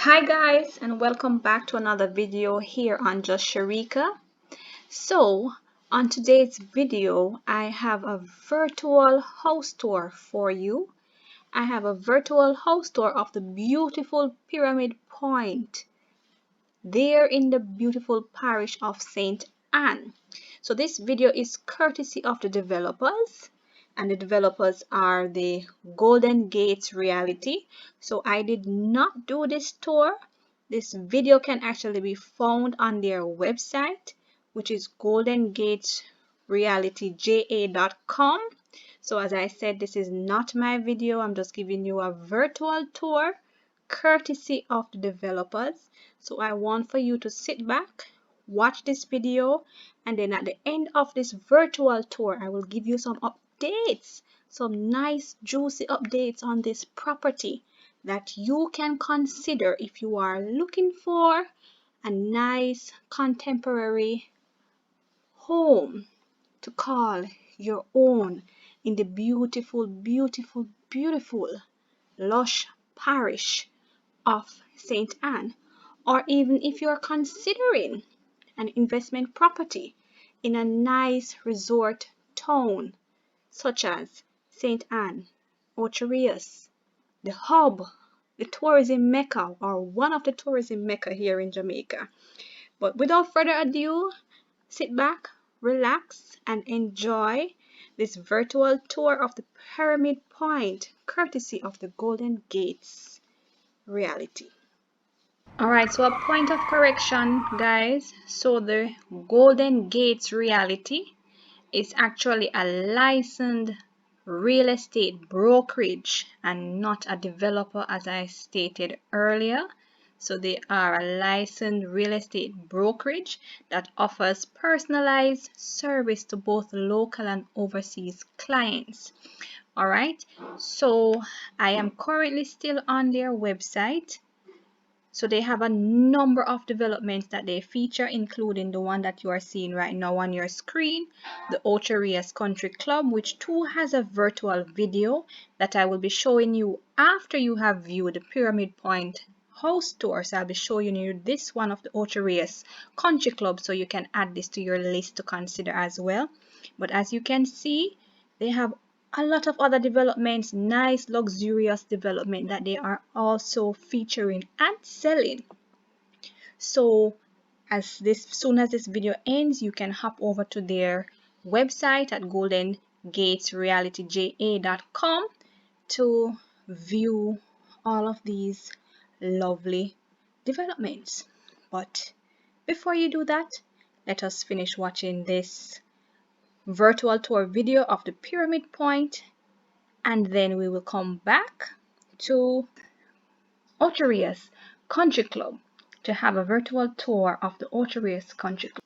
Hi guys, and welcome back to another video here on Just Sharika. So on today's video I have a virtual house tour for you. I have a virtual house tour of the beautiful Pyramid Point there in the beautiful parish of St. Anne. So this video is courtesy of the developers, and the developers are the Golden Gates Reality. So I did not do this tour. This video can actually be found on their website, which is goldengatesrealityja.com. So as I said, this is not my video. I'm just giving you a virtual tour courtesy of the developers. So I want for you to sit back, watch this video, and then at the end of this virtual tour I will give you some updates, some nice juicy updates on this property that you can consider if you are looking for a nice contemporary home to call your own in the beautiful lush parish of St. Anne, or even if you're considering an investment property in a nice resort town such as St. Anne, Orcharias, the hub, the tourism mecca, or one of the tourism mecca here in Jamaica. But without further ado, sit back, relax, and enjoy this virtual tour of the Pyramid Point courtesy of the Golden Gates Reality. Alright, so a point of correction, guys. So the Golden Gates Reality is actually a licensed real estate brokerage and not a developer, as I stated earlier. So they are a licensed real estate brokerage that offers personalized service to both local and overseas clients. Alright, so I am currently still on their website. So they have a number of developments that they feature, including the one that you are seeing right now on your screen, the Orcharias Country Club, which too has a virtual video that I will be showing you after you have viewed the Pyramid Point house tour. So I'll be showing you this one of the Orcharias Country Club, so you can add this to your list to consider as well. But as you can see, they have a lot of other developments, nice luxurious development that they are also featuring and selling. So soon as this video ends, you can hop over to their website at goldengatesrealityja.com to view all of these lovely developments. But before you do that, let us finish watching this virtual tour video of the Pyramid Point, and then we will come back to Orcharias Country Club to have a virtual tour of the Orcharias Country Club.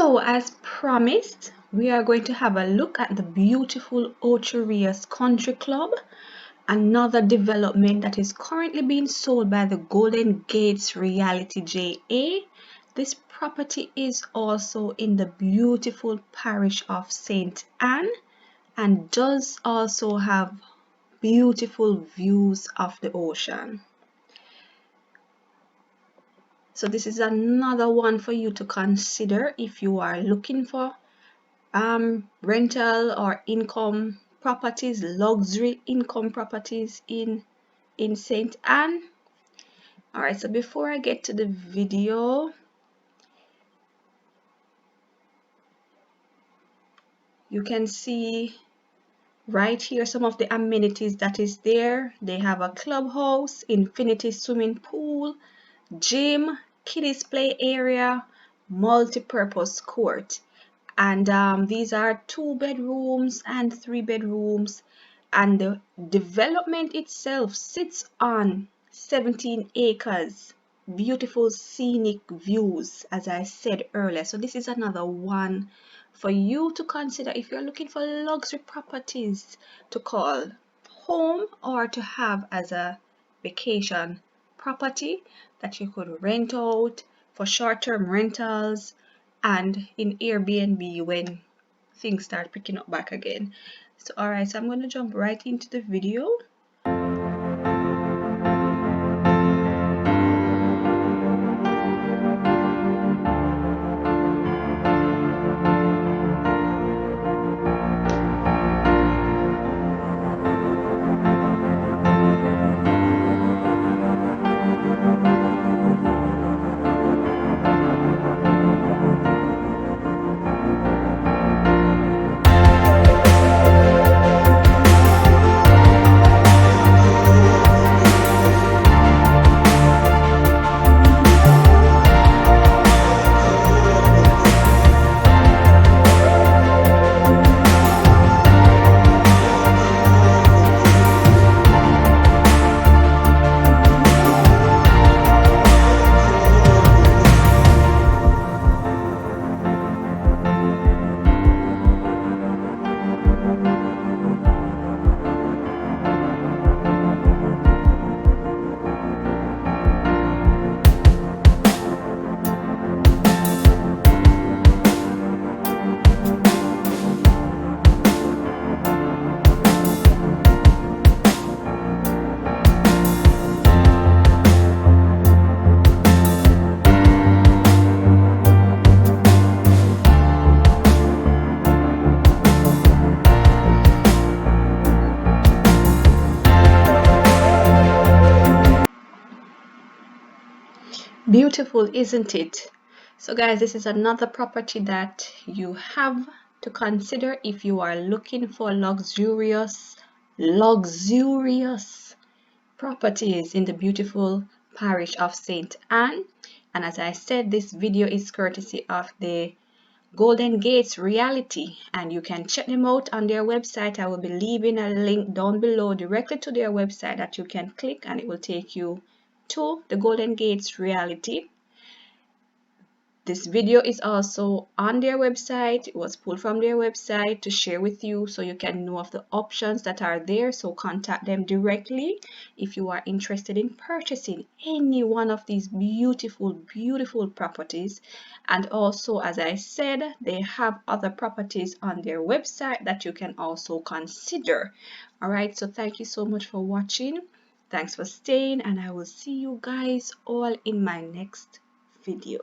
So as promised, we are going to have a look at the beautiful Orcharias Country Club, another development that is currently being sold by the Golden Gates Reality JA. This property is also in the beautiful parish of St. Anne and does also have beautiful views of the ocean. So this is another one for you to consider if you are looking for rental or income properties, luxury income properties in St. Anne. All right, so before I get to the video, you can see right here some of the amenities that is there. They have a clubhouse, infinity swimming pool, gym, kiddies play area, multi-purpose court. And these are 2 bedrooms and 3 bedrooms, and the development itself sits on 17 acres, beautiful scenic views, as I said earlier. So this is another one for you to consider if you're looking for luxury properties to call home or to have as a vacation property that you could rent out for short-term rentals and in Airbnb when things start picking up back again. So alright, so I'm going to jump right into the video. Beautiful, isn't it? So guys, this is another property that you have to consider if you are looking for luxurious properties in the beautiful parish of St. Anne. And as I said, this video is courtesy of the Golden Gates Reality, and you can check them out on their website. I will be leaving a link down below directly to their website that you can click, and it will take you to the Golden Gates Reality. This video is also on their website. It was pulled from their website to share with you so you can know of the options that are there. So contact them directly if you are interested in purchasing any one of these beautiful properties. And also, as I said, they have other properties on their website that you can also consider. All right, so thank you so much for watching. Thanks for staying, and I will see you guys all in my next video.